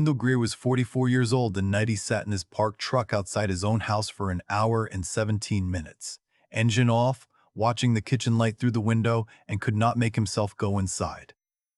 Wendell Greer was 44 years old the night he sat in his parked truck outside his own house for an hour and 17 minutes. Engine off, watching the kitchen light through the window, and could not make himself go inside.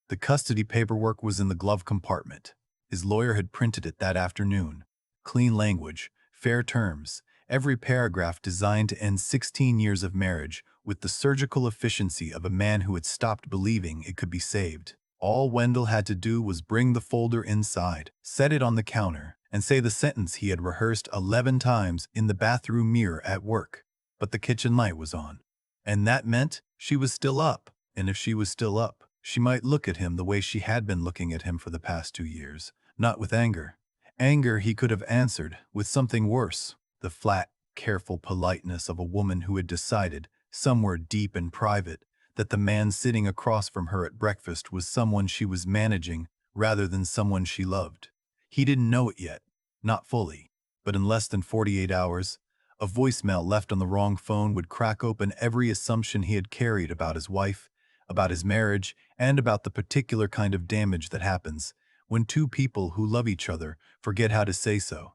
The custody paperwork was in the glove compartment. His lawyer had printed it that afternoon. Clean language, fair terms, every paragraph designed to end 16 years of marriage with the surgical efficiency of a man who had stopped believing it could be saved. All Wendell had to do was bring the folder inside, set it on the counter, and say the sentence he had rehearsed 11 times in the bathroom mirror at work. But the kitchen light was on. And that meant she was still up. And if she was still up, she might look at him the way she had been looking at him for the past 2 years. Not with anger. Anger he could have answered with something worse. The flat, careful politeness of a woman who had decided, somewhere deep and private, that the man sitting across from her at breakfast was someone she was managing rather than someone she loved. He didn't know it yet, not fully, but in less than 48 hours, a voicemail left on the wrong phone would crack open every assumption he had carried about his wife, about his marriage, and about the particular kind of damage that happens when two people who love each other forget how to say so.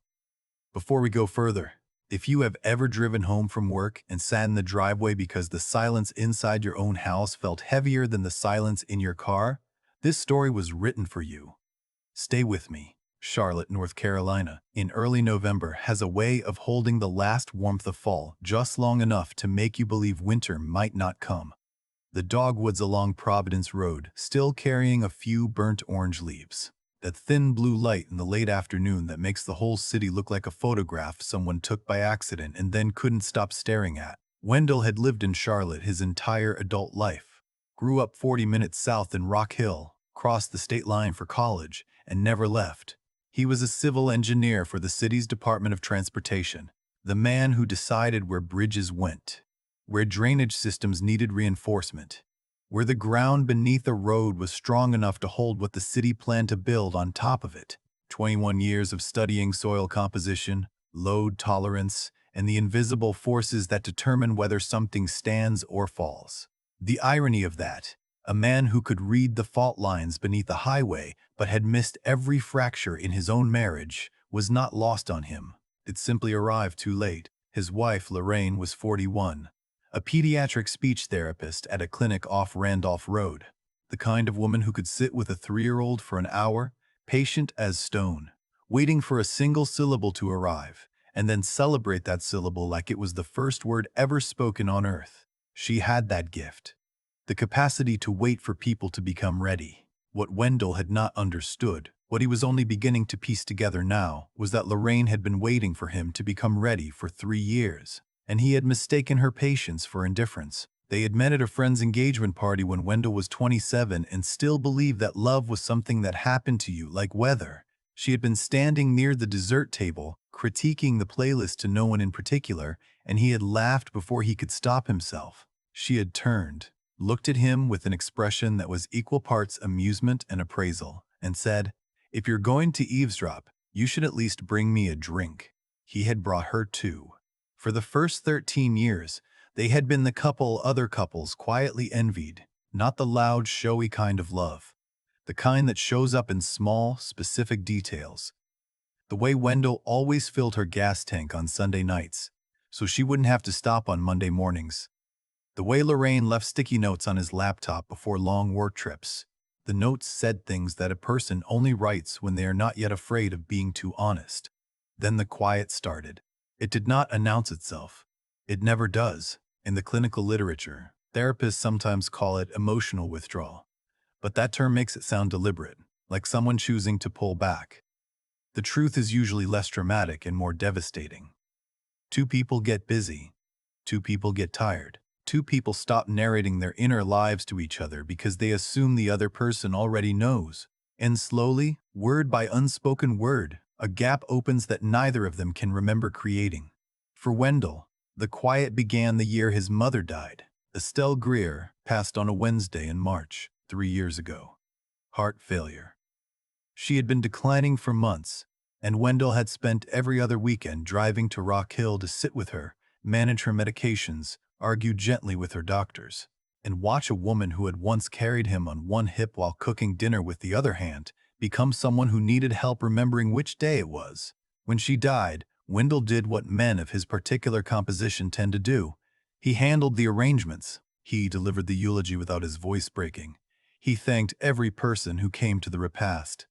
Before we go further, if you have ever driven home from work and sat in the driveway because the silence inside your own house felt heavier than the silence in your car, this story was written for you. Stay with me. Charlotte, North Carolina, in early November has a way of holding the last warmth of fall just long enough to make you believe winter might not come. The dogwoods along Providence Road still carrying a few burnt orange leaves. That thin blue light in the late afternoon that makes the whole city look like a photograph someone took by accident and then couldn't stop staring at. Wendell had lived in Charlotte his entire adult life, grew up 40 minutes south in Rock Hill, crossed the state line for college, and never left. He was a civil engineer for the city's Department of Transportation, the man who decided where bridges went, where drainage systems needed reinforcement, where the ground beneath a road was strong enough to hold what the city planned to build on top of it. 21 years of studying soil composition, load tolerance, and the invisible forces that determine whether something stands or falls. The irony of that, a man who could read the fault lines beneath a highway but had missed every fracture in his own marriage, was not lost on him. It simply arrived too late. His wife, Lorraine, was 41. A pediatric speech therapist at a clinic off Randolph Road, the kind of woman who could sit with a 3-year-old for an hour, patient as stone, waiting for a single syllable to arrive, and then celebrate that syllable like it was the first word ever spoken on earth. She had that gift, the capacity to wait for people to become ready. What Wendell had not understood, what he was only beginning to piece together now, was that Lorraine had been waiting for him to become ready for 3 years. And he had mistaken her patience for indifference. They had met at a friend's engagement party when Wendell was 27 and still believed that love was something that happened to you like weather. She had been standing near the dessert table, critiquing the playlist to no one in particular, and he had laughed before he could stop himself. She had turned, looked at him with an expression that was equal parts amusement and appraisal, and said, "If you're going to eavesdrop, you should at least bring me a drink." He had brought her too. For the first 13 years, they had been the couple other couples quietly envied, not the loud, showy kind of love, the kind that shows up in small, specific details. The way Wendell always filled her gas tank on Sunday nights, so she wouldn't have to stop on Monday mornings. The way Lorraine left sticky notes on his laptop before long work trips. The notes said things that a person only writes when they are not yet afraid of being too honest. Then the quiet started. It did not announce itself. It never does. In the clinical literature, therapists sometimes call it emotional withdrawal. But that term makes it sound deliberate, like someone choosing to pull back. The truth is usually less dramatic and more devastating. Two people get busy. Two people get tired. Two people stop narrating their inner lives to each other because they assume the other person already knows. And slowly, word by unspoken word, a gap opens that neither of them can remember creating. For Wendell, the quiet began the year his mother died. Estelle Greer passed on a Wednesday in March, 3 years ago. Heart failure. She had been declining for months, and Wendell had spent every other weekend driving to Rock Hill to sit with her, manage her medications, argue gently with her doctors, and watch a woman who had once carried him on one hip while cooking dinner with the other hand become someone who needed help remembering which day it was. When she died, Wendell did what men of his particular composition tend to do. He handled the arrangements. He delivered the eulogy without his voice breaking. He thanked every person who came to the repast.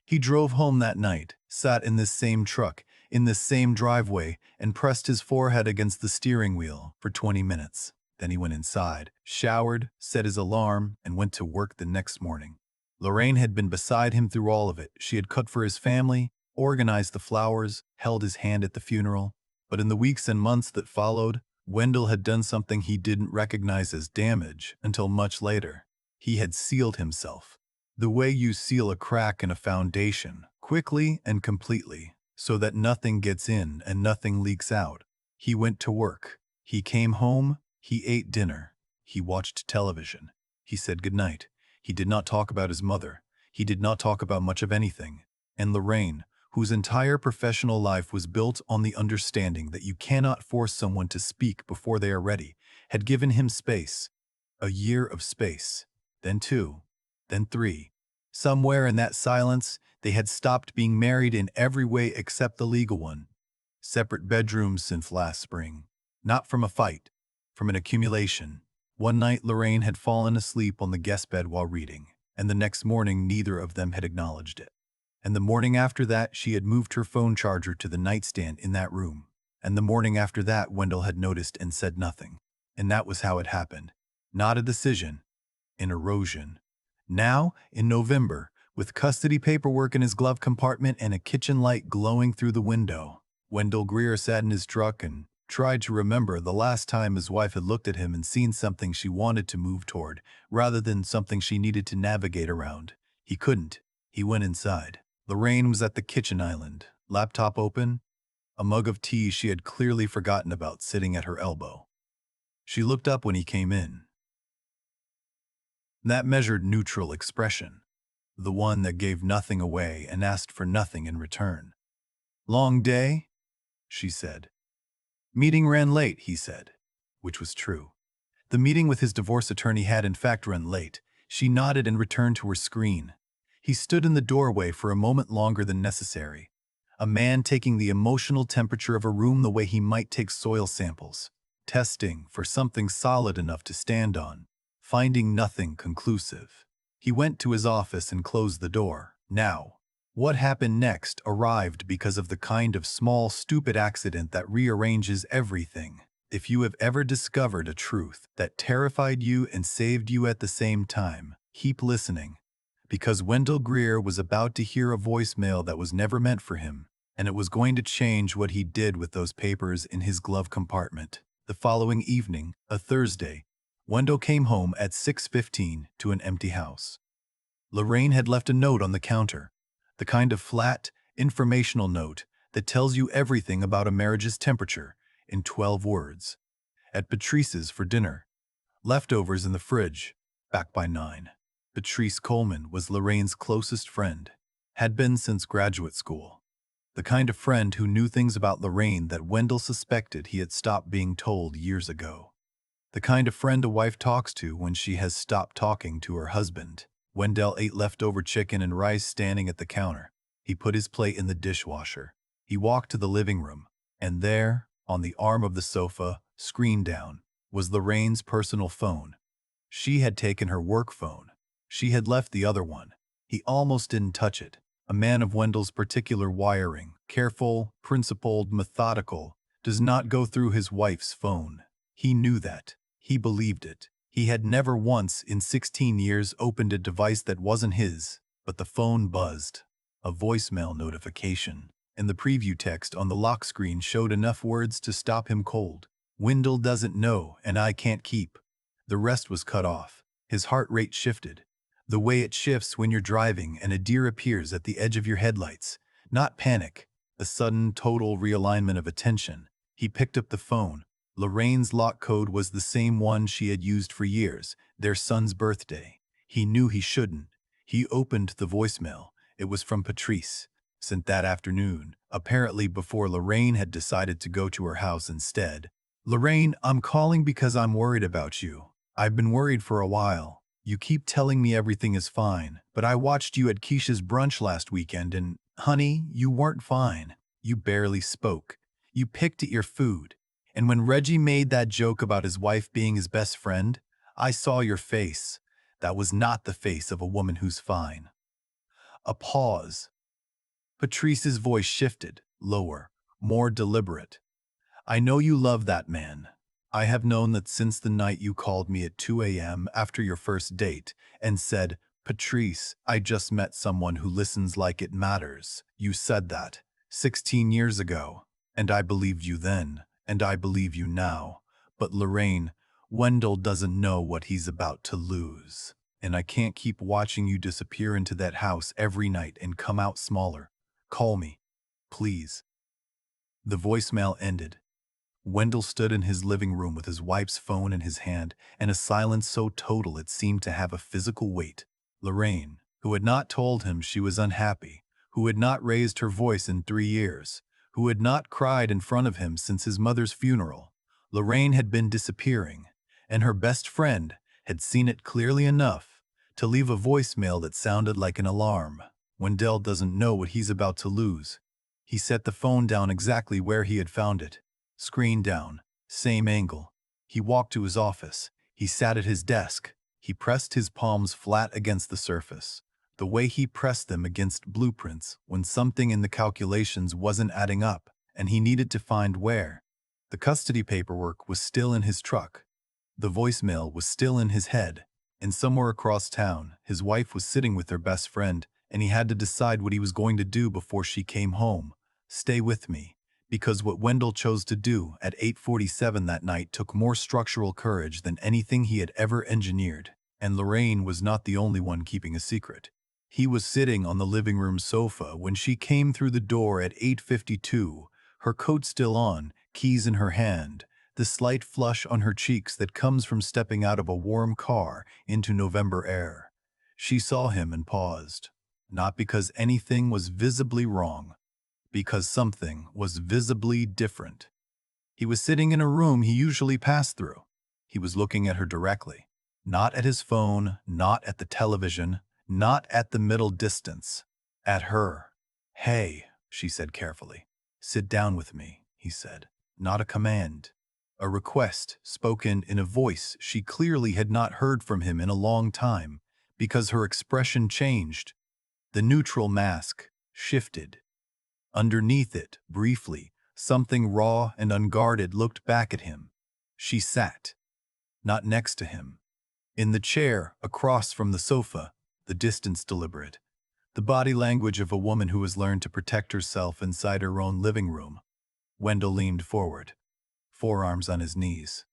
He drove home that night, sat in this same truck, in this same driveway, and pressed his forehead against the steering wheel for 20 minutes. Then he went inside, showered, set his alarm, and went to work the next morning. Lorraine had been beside him through all of it. She had cooked for his family, organized the flowers, held his hand at the funeral. But in the weeks and months that followed, Wendell had done something he didn't recognize as damage until much later. He had sealed himself. The way you seal a crack in a foundation, quickly and completely, so that nothing gets in and nothing leaks out. He went to work. He came home. He ate dinner. He watched television. He said goodnight. He did not talk about his mother. He did not talk about much of anything. And Lorraine, whose entire professional life was built on the understanding that you cannot force someone to speak before they are ready, had given him space. A year of space. Then 2. Then 3. Somewhere in that silence, they had stopped being married in every way except the legal one. Separate bedrooms since last spring. Not from a fight, from an accumulation. One night Lorraine had fallen asleep on the guest bed while reading, and the next morning neither of them had acknowledged it. And the morning after that she had moved her phone charger to the nightstand in that room. And the morning after that Wendell had noticed and said nothing. And that was how it happened. Not a decision. An erosion. Now, in November, with custody paperwork in his glove compartment and a kitchen light glowing through the window, Wendell Greer sat in his truck and tried to remember the last time his wife had looked at him and seen something she wanted to move toward, rather than something she needed to navigate around. He couldn't. He went inside. Lorraine was at the kitchen island, laptop open, a mug of tea she had clearly forgotten about sitting at her elbow. She looked up when he came in. That measured neutral expression, the one that gave nothing away and asked for nothing in return. "Long day?" she said. "Meeting ran late," he said, which was true. The meeting with his divorce attorney had in fact run late. She nodded and returned to her screen. He stood in the doorway for a moment longer than necessary. A man taking the emotional temperature of a room the way he might take soil samples, testing for something solid enough to stand on, finding nothing conclusive. He went to his office and closed the door. Now, what happened next arrived because of the kind of small, stupid accident that rearranges everything. If you have ever discovered a truth that terrified you and saved you at the same time, keep listening. Because Wendell Greer was about to hear a voicemail that was never meant for him, and it was going to change what he did with those papers in his glove compartment. The following evening, a Thursday, Wendell came home at 6:15 to an empty house. Lorraine had left a note on the counter, the kind of flat, informational note that tells you everything about a marriage's temperature in 12 words. At Patrice's for dinner. Leftovers in the fridge, back by 9. Patrice Coleman was Lorraine's closest friend, had been since graduate school. The kind of friend who knew things about Lorraine that Wendell suspected he had stopped being told years ago. The kind of friend a wife talks to when she has stopped talking to her husband. Wendell ate leftover chicken and rice standing at the counter. He put his plate in the dishwasher. He walked to the living room, and there, on the arm of the sofa, screen down, was Lorraine's personal phone. She had taken her work phone. She had left the other one. He almost didn't touch it. A man of Wendell's particular wiring, careful, principled, methodical, does not go through his wife's phone. He knew that. He believed it. He had never once in 16 years opened a device that wasn't his, but the phone buzzed. A voicemail notification. And the preview text on the lock screen showed enough words to stop him cold. "Wendell doesn't know, and I can't keep." The rest was cut off. His heart rate shifted. The way it shifts when you're driving and a deer appears at the edge of your headlights. Not panic, a sudden, total realignment of attention. He picked up the phone. Lorraine's lock code was the same one she had used for years, their son's birthday. He knew he shouldn't. He opened the voicemail. It was from Patrice, sent that afternoon, apparently before Lorraine had decided to go to her house instead. "Lorraine, I'm calling because I'm worried about you. I've been worried for a while. You keep telling me everything is fine, but I watched you at Keisha's brunch last weekend and, honey, you weren't fine. You barely spoke. You picked at your food. And when Reggie made that joke about his wife being his best friend, I saw your face. That was not the face of a woman who's fine. A pause. Patrice's voice shifted, lower, more deliberate. I know you love that man. I have known that since the night you called me at 2 a.m. after your first date and said, Patrice, I just met someone who listens like it matters. You said that 16 years ago, and I believed you then, and I believe you now. But Lorraine, Wendell doesn't know what he's about to lose. And I can't keep watching you disappear into that house every night and come out smaller. Call me, please. The voicemail ended. Wendell stood in his living room with his wife's phone in his hand and a silence so total it seemed to have a physical weight. Lorraine, who had not told him she was unhappy, who had not raised her voice in 3 years, who had not cried in front of him since his mother's funeral. Lorraine had been disappearing, and her best friend had seen it clearly enough to leave a voicemail that sounded like an alarm. Wendell doesn't know what he's about to lose. He set the phone down exactly where he had found it. Screen down, same angle. He walked to his office. He sat at his desk. He pressed his palms flat against the surface, the way he pressed them against blueprints when something in the calculations wasn't adding up and he needed to find where. The custody paperwork was still in his truck. The voicemail was still in his head. And somewhere across town, his wife was sitting with her best friend, and he had to decide what he was going to do before she came home. Stay with me. Because what Wendell chose to do at 8:47 that night took more structural courage than anything he had ever engineered. And Lorraine was not the only one keeping a secret. He was sitting on the living room sofa when she came through the door at 8:52, her coat still on, keys in her hand, the slight flush on her cheeks that comes from stepping out of a warm car into November air. She saw him and paused, not because anything was visibly wrong, because something was visibly different. He was sitting in a room he usually passed through. He was looking at her directly, not at his phone, not at the television, not at the middle distance, at her. Hey, she said carefully. Sit down with me, he said. Not a command. A request spoken in a voice she clearly had not heard from him in a long time, because her expression changed. The neutral mask shifted. Underneath it, briefly, something raw and unguarded looked back at him. She sat, not next to him. In the chair, across from the sofa, the distance deliberate. The body language of a woman who has learned to protect herself inside her own living room. Wendell leaned forward, forearms on his knees.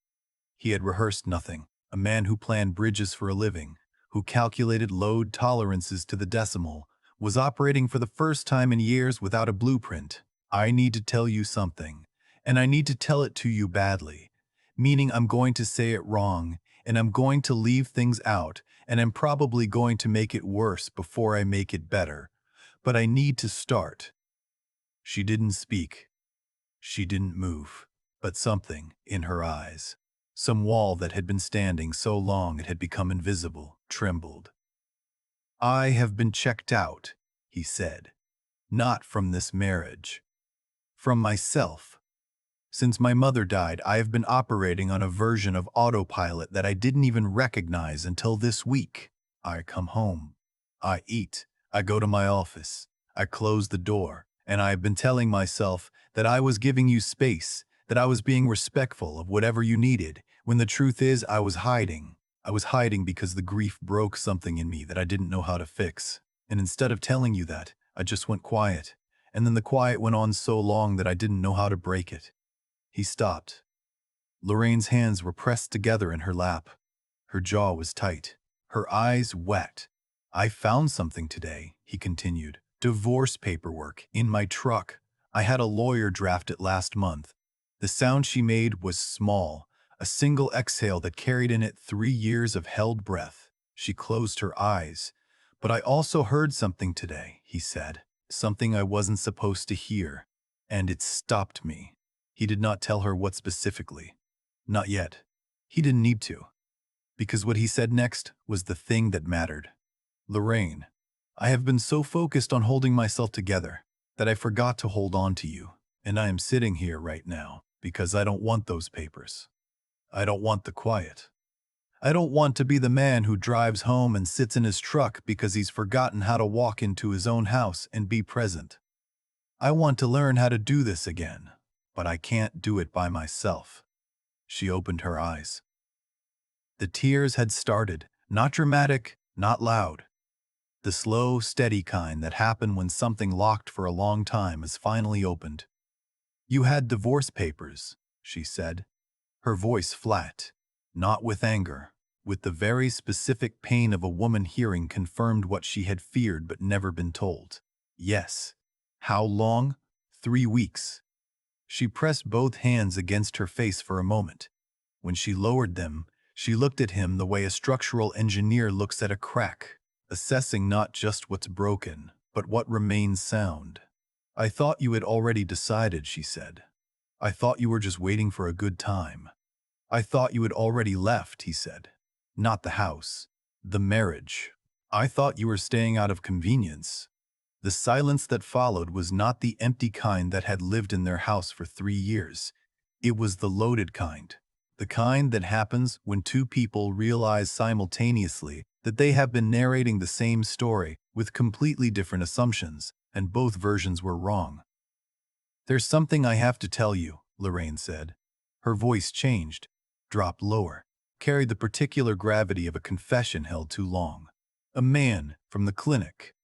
He had rehearsed nothing. A man who planned bridges for a living, who calculated load tolerances to the decimal, was operating for the first time in years without a blueprint. I need to tell you something, and I need to tell it to you badly, meaning I'm going to say it wrong, and I'm going to leave things out, and I'm probably going to make it worse before I make it better. But I need to start. She didn't speak. She didn't move, but something in her eyes, some wall that had been standing so long it had become invisible, trembled. I have been checked out, he said. Not from this marriage. From myself. Since my mother died, I have been operating on a version of autopilot that I didn't even recognize until this week. I come home. I eat. I go to my office. I close the door. And I have been telling myself that I was giving you space, that I was being respectful of whatever you needed, when the truth is I was hiding. I was hiding because the grief broke something in me that I didn't know how to fix. And instead of telling you that, I just went quiet. And then the quiet went on so long that I didn't know how to break it. He stopped. Lorraine's hands were pressed together in her lap. Her jaw was tight, her eyes wet. I found something today, he continued. Divorce paperwork in my truck. I had a lawyer draft it last month. The sound she made was small, a single exhale that carried in it 3 years of held breath. She closed her eyes. But I also heard something today, he said. Something I wasn't supposed to hear. And it stopped me. He did not tell her what specifically. Not yet. He didn't need to. Because what he said next was the thing that mattered. Lorraine, I have been so focused on holding myself together that I forgot to hold on to you, and I am sitting here right now because I don't want those papers. I don't want the quiet. I don't want to be the man who drives home and sits in his truck because he's forgotten how to walk into his own house and be present. I want to learn how to do this again, but I can't do it by myself. She opened her eyes. The tears had started, not dramatic, not loud. The slow, steady kind that happen when something locked for a long time is finally opened. You had divorce papers, she said, her voice flat, not with anger, with the very specific pain of a woman hearing confirmed what she had feared but never been told. Yes. How long? 3 weeks. She pressed both hands against her face for a moment. When she lowered them, she looked at him the way a structural engineer looks at a crack, assessing not just what's broken, but what remains sound. I thought you had already decided, she said. I thought you were just waiting for a good time. I thought you had already left, he said. Not the house. The marriage. I thought you were staying out of convenience. The silence that followed was not the empty kind that had lived in their house for 3 years. It was the loaded kind. The kind that happens when two people realize simultaneously that they have been narrating the same story with completely different assumptions, and both versions were wrong. There's something I have to tell you, Lorraine said. Her voice changed, dropped lower, carried the particular gravity of a confession held too long. A man from the clinic,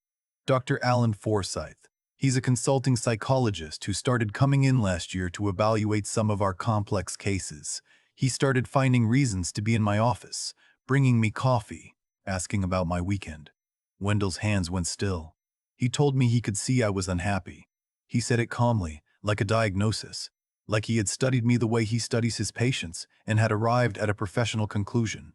Dr. Alan Forsyth. He's a consulting psychologist who started coming in last year to evaluate some of our complex cases. He started finding reasons to be in my office, bringing me coffee, asking about my weekend. Wendell's hands went still. He told me he could see I was unhappy. He said it calmly, like a diagnosis, like he had studied me the way he studies his patients and had arrived at a professional conclusion.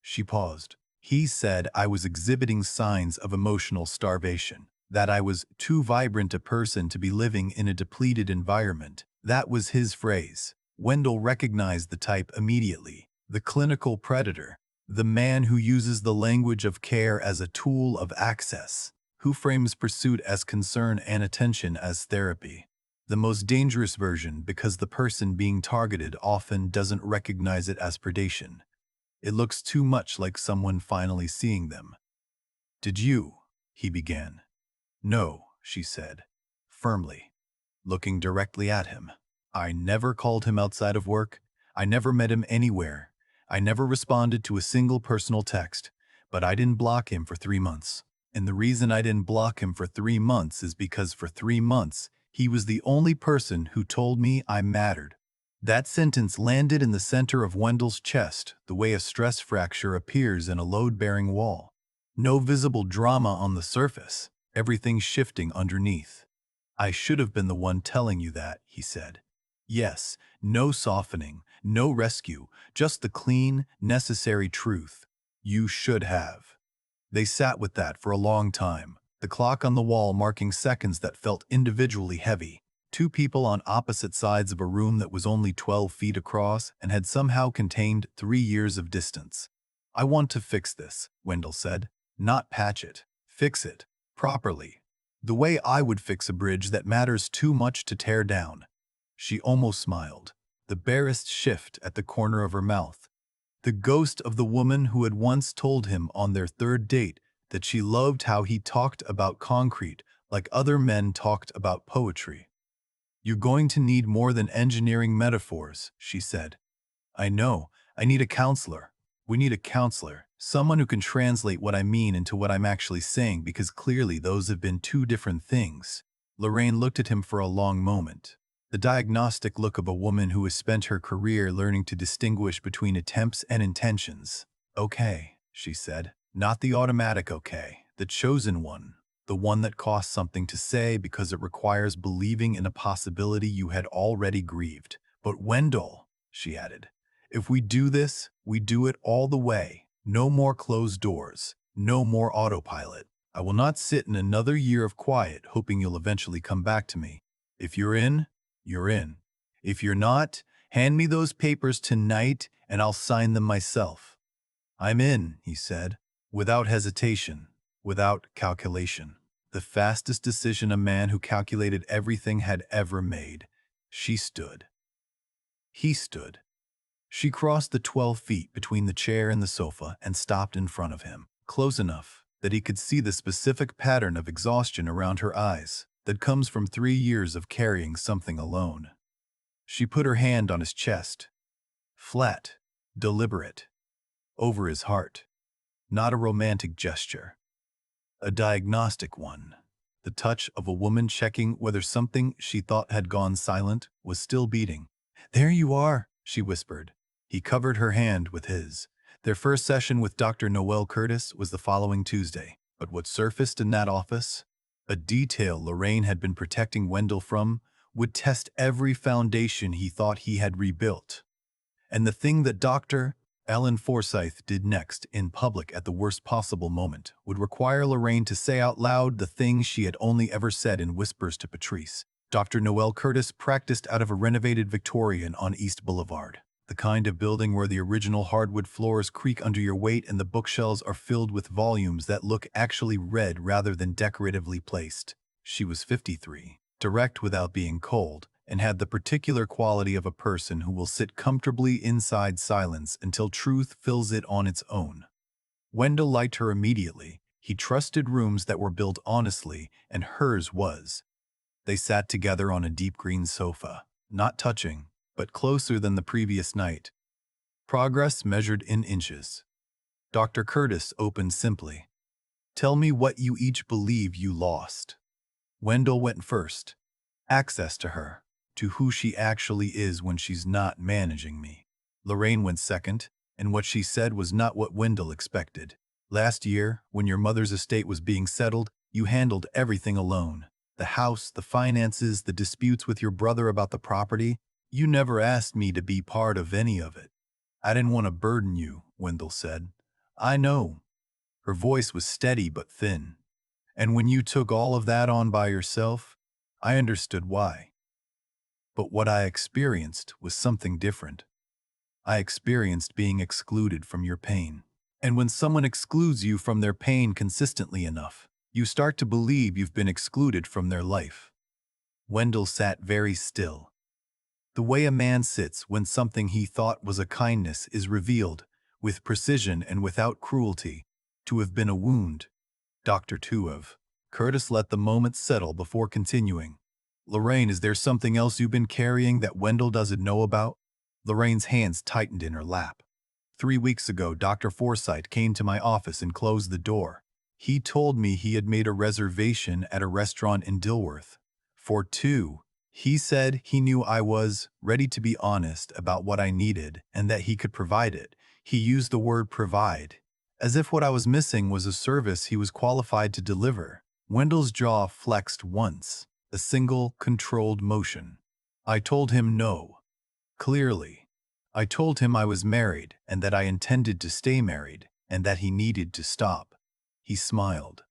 She paused. He said I was exhibiting signs of emotional starvation, that I was too vibrant a person to be living in a depleted environment. That was his phrase. Wendell recognized the type immediately. The clinical predator, the man who uses the language of care as a tool of access, who frames pursuit as concern and attention as therapy. The most dangerous version because the person being targeted often doesn't recognize it as predation. It looks too much like someone finally seeing them. Did you? He began. No, she said, firmly, looking directly at him. I never called him outside of work. I never met him anywhere. I never responded to a single personal text, but I didn't block him for 3 months. And the reason I didn't block him for 3 months is because for 3 months, he was the only person who told me I mattered. That sentence landed in the center of Wendell's chest, the way a stress fracture appears in a load-bearing wall. No visible drama on the surface, everything shifting underneath. I should have been the one telling you that, he said. Yes, no softening, no rescue, just the clean, necessary truth. You should have. They sat with that for a long time, the clock on the wall marking seconds that felt individually heavy. Two people on opposite sides of a room that was only 12 feet across and had somehow contained 3 years of distance. I want to fix this, Wendell said. Not patch it. Fix it. Properly. The way I would fix a bridge that matters too much to tear down. She almost smiled, the barest shift at the corner of her mouth. The ghost of the woman who had once told him on their 3rd date that she loved how he talked about concrete like other men talked about poetry. You're going to need more than engineering metaphors, she said. I know. I need a counselor. We need a counselor. Someone who can translate what I mean into what I'm actually saying, because clearly those have been 2 different things. Lorraine looked at him for a long moment. The diagnostic look of a woman who has spent her career learning to distinguish between attempts and intentions. Okay, she said. Not the automatic okay, the chosen one. The one that costs something to say because it requires believing in a possibility you had already grieved. But Wendell, she added, if we do this, we do it all the way. No more closed doors. No more autopilot. I will not sit in another year of quiet hoping you'll eventually come back to me. If you're in, you're in. If you're not, hand me those papers tonight and I'll sign them myself. "I'm in," he said, without hesitation, without calculation. The fastest decision a man who calculated everything had ever made. She stood. He stood. She crossed the 12 feet between the chair and the sofa and stopped in front of him, close enough that he could see the specific pattern of exhaustion around her eyes that comes from 3 years of carrying something alone. She put her hand on his chest, flat, deliberate, over his heart. Not a romantic gesture, a diagnostic one. The touch of a woman checking whether something she thought had gone silent was still beating. "There you are," she whispered. He covered her hand with his. Their first session with Dr. Noel Curtis was the following Tuesday. But what surfaced in that office, a detail Lorraine had been protecting Wendell from, would test every foundation he thought he had rebuilt. And the thing that Dr. Alan Forsyth did next, in public at the worst possible moment, would require Lorraine to say out loud the things she had only ever said in whispers to Patrice. Dr. Noel Curtis practiced out of a renovated Victorian on East Boulevard, the kind of building where the original hardwood floors creak under your weight and the bookshelves are filled with volumes that look actually read rather than decoratively placed. She was 53, direct without being cold, and had the particular quality of a person who will sit comfortably inside silence until truth fills it on its own. Wendell liked her immediately. He trusted rooms that were built honestly, and hers was. They sat together on a deep green sofa, not touching, but closer than the previous night. Progress measured in inches. Dr. Curtis opened simply. "Tell me what you each believe you lost." Wendell went first. Access to her, to who she actually is when she's not managing me. Lorraine went second, and what she said was not what Wendell expected. "Last year, when your mother's estate was being settled, you handled everything alone. The house, the finances, the disputes with your brother about the property. You never asked me to be part of any of it." "I didn't want to burden you," Wendell said. "I know." Her voice was steady but thin. "And when you took all of that on by yourself, I understood why. But what I experienced was something different. I experienced being excluded from your pain. And when someone excludes you from their pain consistently enough, you start to believe you've been excluded from their life." Wendell sat very still. The way a man sits when something he thought was a kindness is revealed, with precision and without cruelty, to have been a wound. Dr. Tuov. Curtis let the moment settle before continuing. "Lorraine, is there something else you've been carrying that Wendell doesn't know about?" Lorraine's hands tightened in her lap. 3 weeks ago, Dr. Forsyth came to my office and closed the door. He told me he had made a reservation at a restaurant in Dilworth. For two. He said he knew I was ready to be honest about what I needed and that he could provide it. He used the word provide, as if what I was missing was a service he was qualified to deliver. Wendell's jaw flexed once, a single, controlled motion. I told him no. Clearly. I told him I was married and that I intended to stay married and that he needed to stop. He smiled.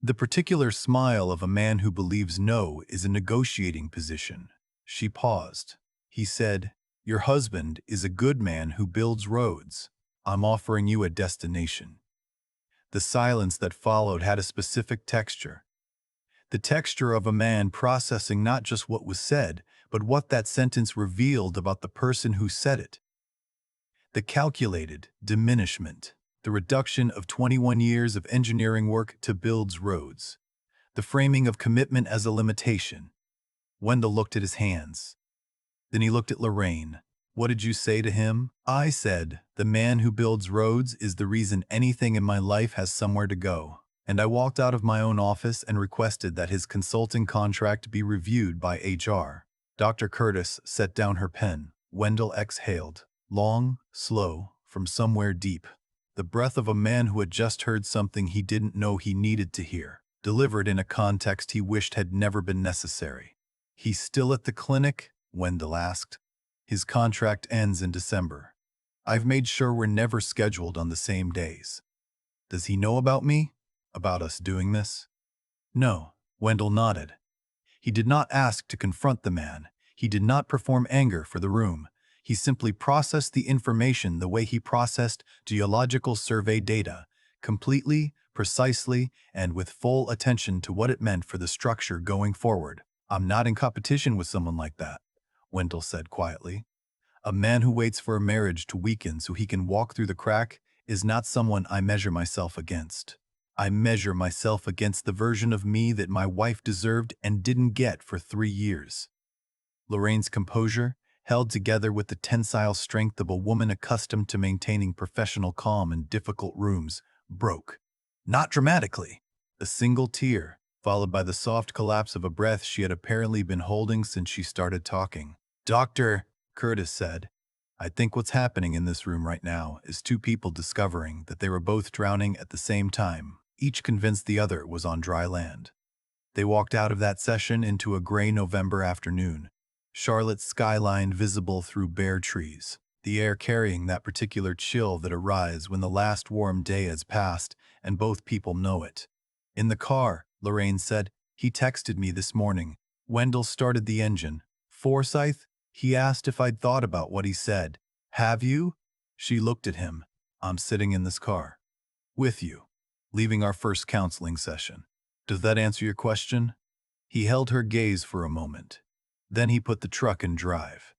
The particular smile of a man who believes no is a negotiating position. She paused. He said, "Your husband is a good man who builds roads. I'm offering you a destination." The silence that followed had a specific texture. The texture of a man processing not just what was said, but what that sentence revealed about the person who said it. The calculated diminishment, the reduction of 21 years of engineering work to build roads, the framing of commitment as a limitation. Wendell looked at his hands. Then he looked at Lorraine. "What did you say to him?" "I said, the man who builds roads is the reason anything in my life has somewhere to go." And I walked out of my own office and requested that his consulting contract be reviewed by HR. Dr. Curtis set down her pen. Wendell exhaled. Long, slow, from somewhere deep. The breath of a man who had just heard something he didn't know he needed to hear, delivered in a context he wished had never been necessary. "He's still at the clinic?" Wendell asked. "His contract ends in December. I've made sure we're never scheduled on the same days." "Does he know about me? About us doing this?" "No." Wendell nodded. He did not ask to confront the man. He did not perform anger for the room. He simply processed the information the way he processed geological survey data, completely, precisely, and with full attention to what it meant for the structure going forward. I'm not in competition with someone like that, Wendell said quietly. A man who waits for a marriage to weaken so he can walk through the crack is not someone I measure myself against. I measure myself against the version of me that my wife deserved and didn't get for 3 years. Lorraine's composure, held together with the tensile strength of a woman accustomed to maintaining professional calm in difficult rooms, broke. Not dramatically. A single tear, followed by the soft collapse of a breath she had apparently been holding since she started talking. Doctor, Curtis said, I think what's happening in this room right now is two people discovering that they were both drowning at the same time, each convinced the other was on dry land. They walked out of that session into a gray November afternoon, Charlotte's skyline visible through bare trees, the air carrying that particular chill that arises when the last warm day has passed and both people know it. In the car, Lorraine said, he texted me this morning. Wendell started the engine. Forsyth? He asked if I'd thought about what he said. Have you? She looked at him. I'm sitting in this car. With you. Leaving our first counseling session. Does that answer your question? He held her gaze for a moment. Then he put the truck in drive.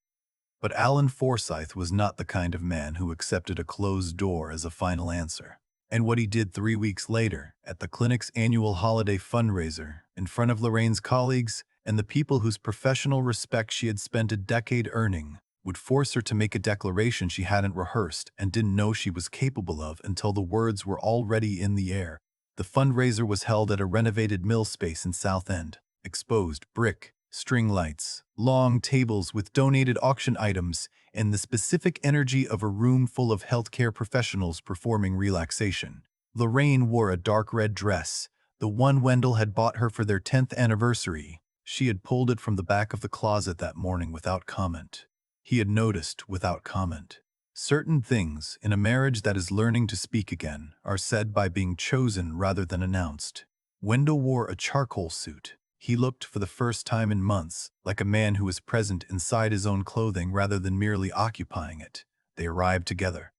But Alan Forsyth was not the kind of man who accepted a closed door as a final answer. And what he did 3 weeks later, at the clinic's annual holiday fundraiser, in front of Lorraine's colleagues and the people whose professional respect she had spent a decade earning, would force her to make a declaration she hadn't rehearsed and didn't know she was capable of until the words were already in the air. The fundraiser was held at a renovated mill space in South End. Exposed brick, string lights, long tables with donated auction items, and the specific energy of a room full of healthcare professionals performing relaxation. Lorraine wore a dark red dress, the one Wendell had bought her for their 10th anniversary. She had pulled it from the back of the closet that morning without comment. He had noticed without comment. Certain things, in a marriage that is learning to speak again, are said by being chosen rather than announced. Wendell wore a charcoal suit. He looked, for the first time in months, like a man who was present inside his own clothing rather than merely occupying it. They arrived together.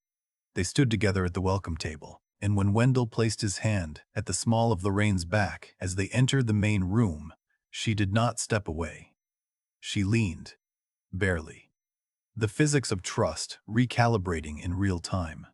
They stood together at the welcome table, and when Wendell placed his hand at the small of Lorraine's back as they entered the main room, she did not step away. She leaned, barely. The physics of trust recalibrating in real time.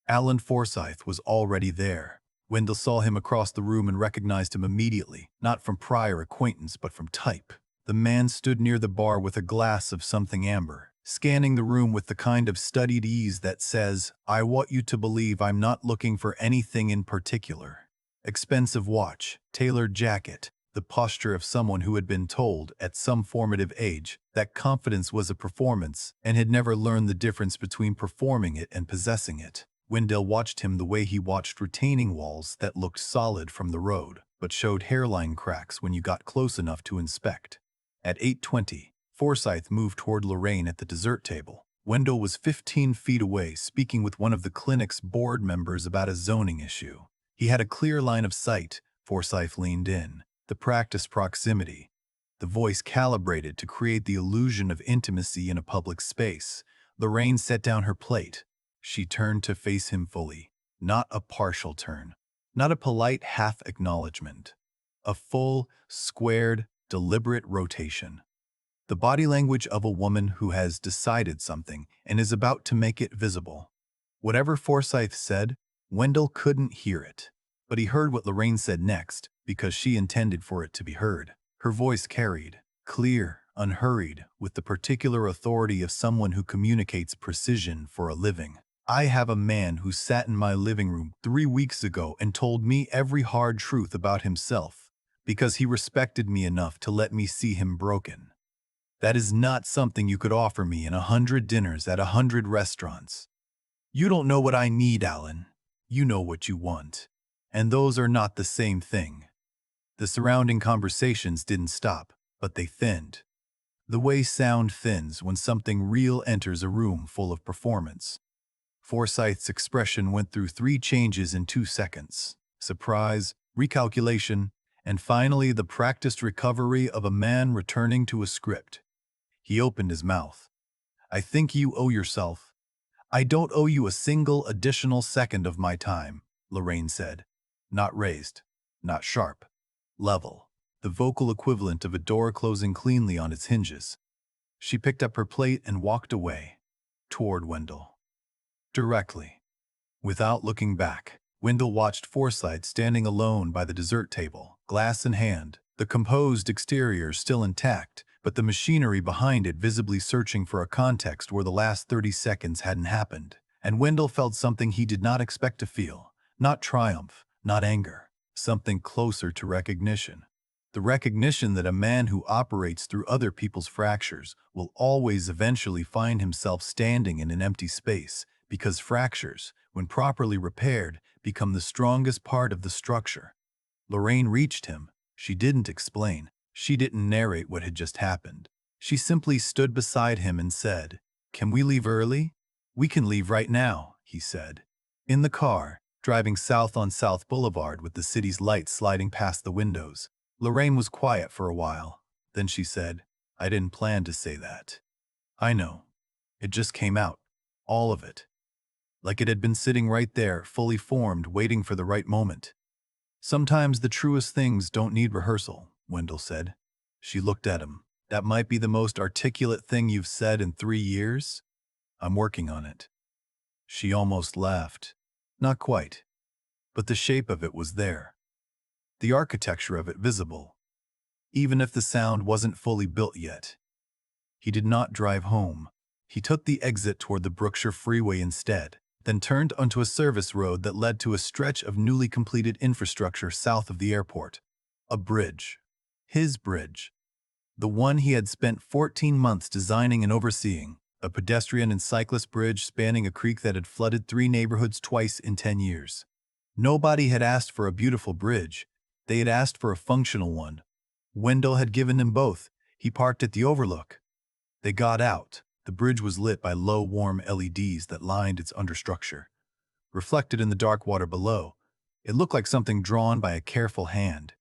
Alan Forsyth was already there. Wendell saw him across the room and recognized him immediately, not from prior acquaintance but from type. The man stood near the bar with a glass of something amber, scanning the room with the kind of studied ease that says, I want you to believe I'm not looking for anything in particular. Expensive watch, tailored jacket, the posture of someone who had been told, at some formative age, that confidence was a performance and had never learned the difference between performing it and possessing it. Wendell watched him the way he watched retaining walls that looked solid from the road, but showed hairline cracks when you got close enough to inspect. At 8:20, Forsyth moved toward Lorraine at the dessert table. Wendell was 15 feet away, speaking with one of the clinic's board members about a zoning issue. He had a clear line of sight. Forsyth leaned in. The practiced proximity. The voice calibrated to create the illusion of intimacy in a public space. Lorraine set down her plate. She turned to face him fully, not a partial turn, not a polite half-acknowledgement, a full, squared, deliberate rotation. The body language of a woman who has decided something and is about to make it visible. Whatever Forsyth said, Wendell couldn't hear it, but he heard what Lorraine said next because she intended for it to be heard. Her voice carried, clear, unhurried, with the particular authority of someone who communicates precision for a living. I have a man who sat in my living room 3 weeks ago and told me every hard truth about himself because he respected me enough to let me see him broken. That is not something you could offer me in 100 dinners at 100 restaurants. You don't know what I need, Alan. You know what you want. And those are not the same thing. The surrounding conversations didn't stop, but they thinned. The way sound thins when something real enters a room full of performance. Forsyth's expression went through 3 changes in 2 seconds. Surprise, recalculation, and finally the practiced recovery of a man returning to a script. He opened his mouth. I think you owe yourself. I don't owe you a single additional second of my time, Lorraine said. Not raised, not sharp. Level. The vocal equivalent of a door closing cleanly on its hinges. She picked up her plate and walked away, toward Wendell. Directly. Without looking back, Wendell watched Forsyth standing alone by the dessert table, glass in hand, the composed exterior still intact, but the machinery behind it visibly searching for a context where the last 30 seconds hadn't happened. And Wendell felt something he did not expect to feel. Not triumph, not anger. Something closer to recognition. The recognition that a man who operates through other people's fractures will always eventually find himself standing in an empty space, because fractures, when properly repaired, become the strongest part of the structure. Lorraine reached him. She didn't explain. She didn't narrate what had just happened. She simply stood beside him and said, "Can we leave early?" "We can leave right now," he said. In the car, driving south on South Boulevard with the city's lights sliding past the windows, Lorraine was quiet for a while. Then she said, "I didn't plan to say that." "I know. It just came out. All of it. Like it had been sitting right there, fully formed, waiting for the right moment." "Sometimes the truest things don't need rehearsal," Wendell said. She looked at him. "That might be the most articulate thing you've said in 3 years. I'm working on it." She almost laughed. Not quite. But the shape of it was there. The architecture of it visible. Even if the sound wasn't fully built yet. He did not drive home. He took the exit toward the Brookshire Freeway instead, then turned onto a service road that led to a stretch of newly completed infrastructure south of the airport. A bridge. His bridge. The one he had spent 14 months designing and overseeing. A pedestrian and cyclist bridge spanning a creek that had flooded 3 neighborhoods twice in 10 years. Nobody had asked for a beautiful bridge. They had asked for a functional one. Wendell had given them both. He parked at the overlook. They got out. The bridge was lit by low, warm LEDs that lined its understructure. Reflected in the dark water below, it looked like something drawn by a careful hand.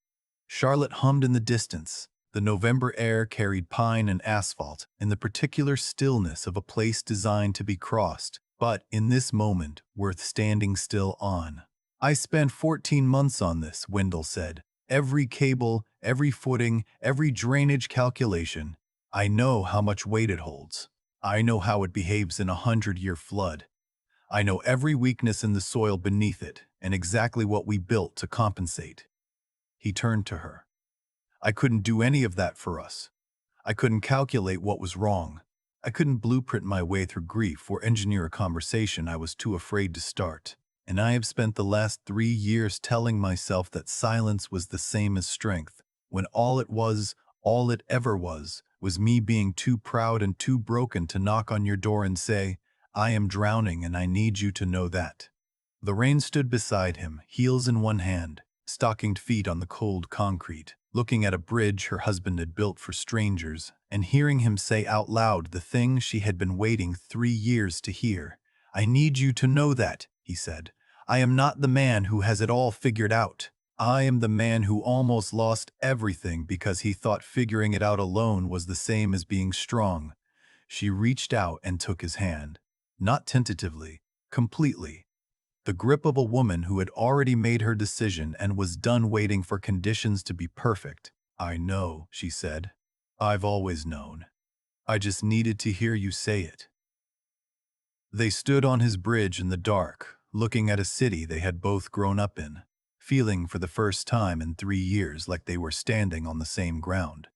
Charlotte hummed in the distance. The November air carried pine and asphalt in the particular stillness of a place designed to be crossed, but in this moment worth standing still on. "I spent 14 months on this," Wendell said. "Every cable, every footing, every drainage calculation. I know how much weight it holds. I know how it behaves in a 100-year flood. I know every weakness in the soil beneath it and exactly what we built to compensate." He turned to her. "I couldn't do any of that for us. I couldn't calculate what was wrong. I couldn't blueprint my way through grief or engineer a conversation I was too afraid to start. And I have spent the last 3 years telling myself that silence was the same as strength, when all it ever was me being too proud and too broken to knock on your door and say, 'I am drowning and I need you to know that.'" Lorraine stood beside him, heels in one hand, stockinged feet on the cold concrete, looking at a bridge her husband had built for strangers, and hearing him say out loud the thing she had been waiting 3 years to hear. "I need you to know that," he said. "I am not the man who has it all figured out. I am the man who almost lost everything because he thought figuring it out alone was the same as being strong." She reached out and took his hand. Not tentatively, completely. The grip of a woman who had already made her decision and was done waiting for conditions to be perfect. "I know," she said. "I've always known. I just needed to hear you say it." They stood on his bridge in the dark, looking at a city they had both grown up in, feeling for the first time in 3 years like they were standing on the same ground.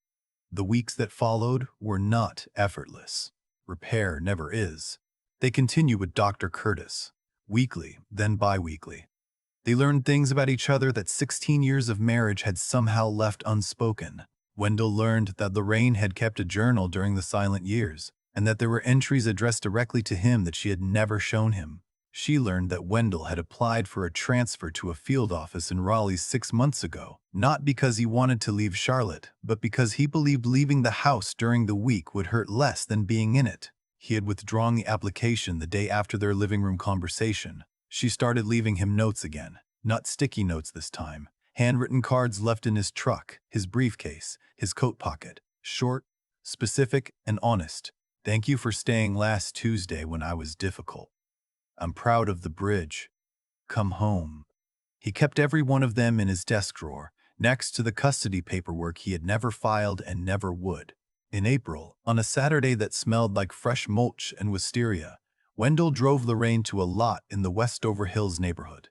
The weeks that followed were not effortless. Repair never is. They continued with Dr. Curtis, weekly, then bi-weekly. They learned things about each other that 16 years of marriage had somehow left unspoken. Wendell learned that Lorraine had kept a journal during the silent years, and that there were entries addressed directly to him that she had never shown him. She learned that Wendell had applied for a transfer to a field office in Raleigh 6 months ago, not because he wanted to leave Charlotte, but because he believed leaving the house during the week would hurt less than being in it. He had withdrawn the application the day after their living room conversation. She started leaving him notes again, not sticky notes this time. Handwritten cards left in his truck, his briefcase, his coat pocket. Short, specific, and honest. Thank you for staying last Tuesday when I was difficult. I'm proud of the bridge. Come home. He kept every one of them in his desk drawer, next to the custody paperwork he had never filed and never would. In April, on a Saturday that smelled like fresh mulch and wisteria, Wendell drove Lorraine to a lot in the Westover Hills neighborhood.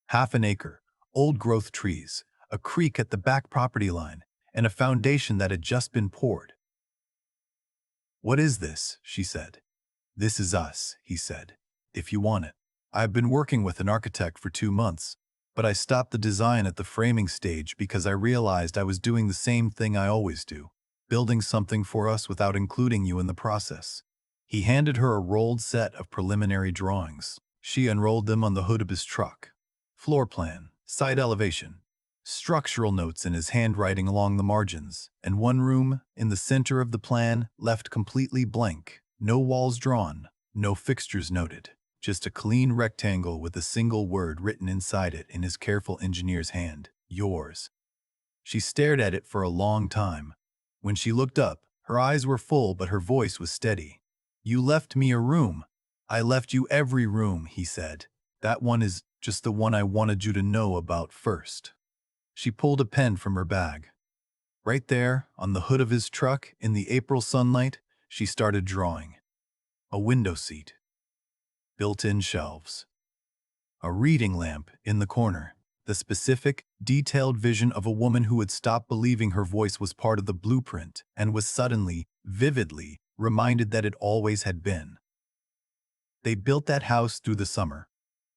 Half an acre, old-growth trees, a creek at the back property line, and a foundation that had just been poured. "What is this?" she said. "This is us," he said, "if you want it. I've been working with an architect for 2 months, but I stopped the design at the framing stage because I realized I was doing the same thing I always do, building something for us without including you in the process." He handed her a rolled set of preliminary drawings. She unrolled them on the hood of his truck. Floor plan, side elevation, structural notes in his handwriting along the margins, and one room in the center of the plan left completely blank. No walls drawn, no fixtures noted, just a clean rectangle with a single word written inside it in his careful engineer's hand. "Yours." She stared at it for a long time. When she looked up, her eyes were full but her voice was steady. "You left me a room." "I left you every room," he said. "That one is just the one I wanted you to know about first." She pulled a pen from her bag. Right there, on the hood of his truck, in the April sunlight, she started drawing. A window seat. Built-in shelves. A reading lamp in the corner. The specific, detailed vision of a woman who had stopped believing her voice was part of the blueprint and was suddenly, vividly, reminded that it always had been. They built that house through the summer.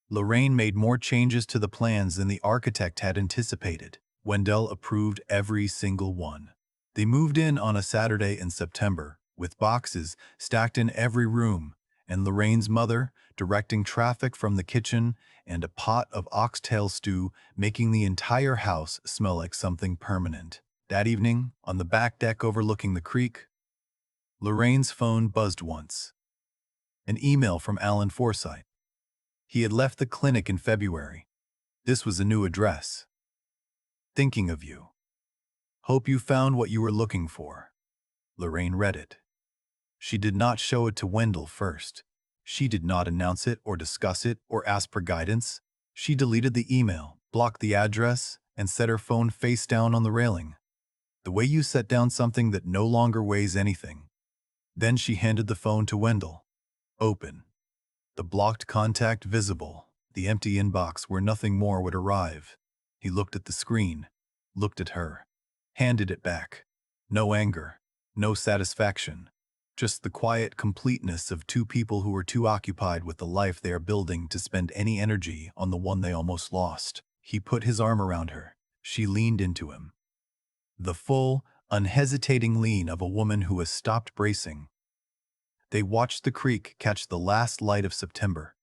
Lorraine made more changes to the plans than the architect had anticipated. Wendell approved every single one. They moved in on a Saturday in September, with boxes stacked in every room, and Lorraine's mother directing traffic from the kitchen and a pot of oxtail stew making the entire house smell like something permanent. That evening, on the back deck overlooking the creek, Lorraine's phone buzzed once. An email from Alan Forsythe. He had left the clinic in February. This was a new address. "Thinking of you. Hope you found what you were looking for." Lorraine read it. She did not show it to Wendell first. She did not announce it or discuss it or ask for guidance. She deleted the email, blocked the address, and set her phone face down on the railing. The way you set down something that no longer weighs anything. Then she handed the phone to Wendell. Open. The blocked contact visible, the empty inbox where nothing more would arrive. He looked at the screen, looked at her, handed it back. No anger, no satisfaction, just the quiet completeness of two people who were too occupied with the life they are building to spend any energy on the one they almost lost. He put his arm around her. She leaned into him. The full, unhesitating lean of a woman who has stopped bracing. They watched the creek catch the last light of September.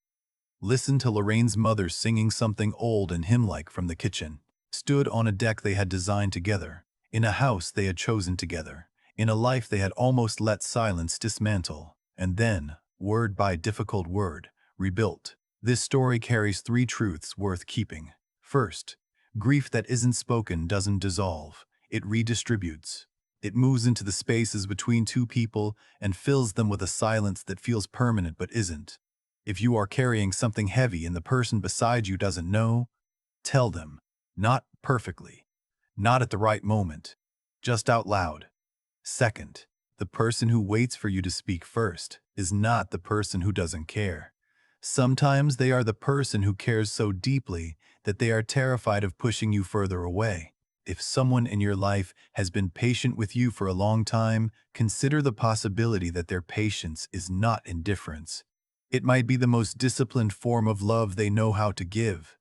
Listened to Lorraine's mother singing something old and hymn-like from the kitchen. Stood on a deck they had designed together, in a house they had chosen together, in a life they had almost let silence dismantle, and then, word by difficult word, rebuilt. This story carries 3 truths worth keeping. First, grief that isn't spoken doesn't dissolve. It redistributes. It moves into the spaces between two people and fills them with a silence that feels permanent but isn't. If you are carrying something heavy and the person beside you doesn't know, tell them. Not perfectly. Not at the right moment. Just out loud. Second, the person who waits for you to speak first is not the person who doesn't care. Sometimes they are the person who cares so deeply that they are terrified of pushing you further away. If someone in your life has been patient with you for a long time, consider the possibility that their patience is not indifference. It might be the most disciplined form of love they know how to give.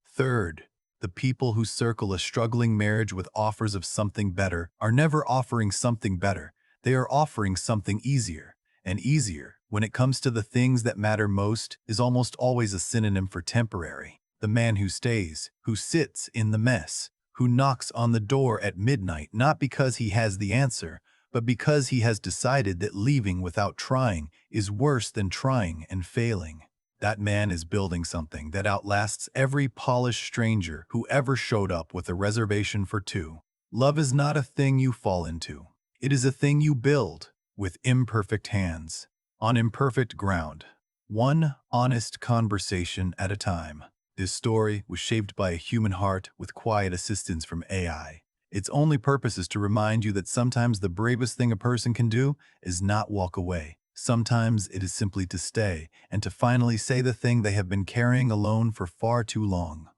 Third, the people who circle a struggling marriage with offers of something better are never offering something better. They are offering something easier. And easier, when it comes to the things that matter most, is almost always a synonym for temporary. The man who stays, who sits in the mess, who knocks on the door at midnight not because he has the answer, but because he has decided that leaving without trying is worse than trying and failing. That man is building something that outlasts every polished stranger who ever showed up with a reservation for 2. Love is not a thing you fall into. It is a thing you build. with imperfect hands, on imperfect ground. One honest conversation at a time. This story was shaped by a human heart with quiet assistance from AI. Its only purpose is to remind you that sometimes the bravest thing a person can do is not walk away. Sometimes it is simply to stay and to finally say the thing they have been carrying alone for far too long.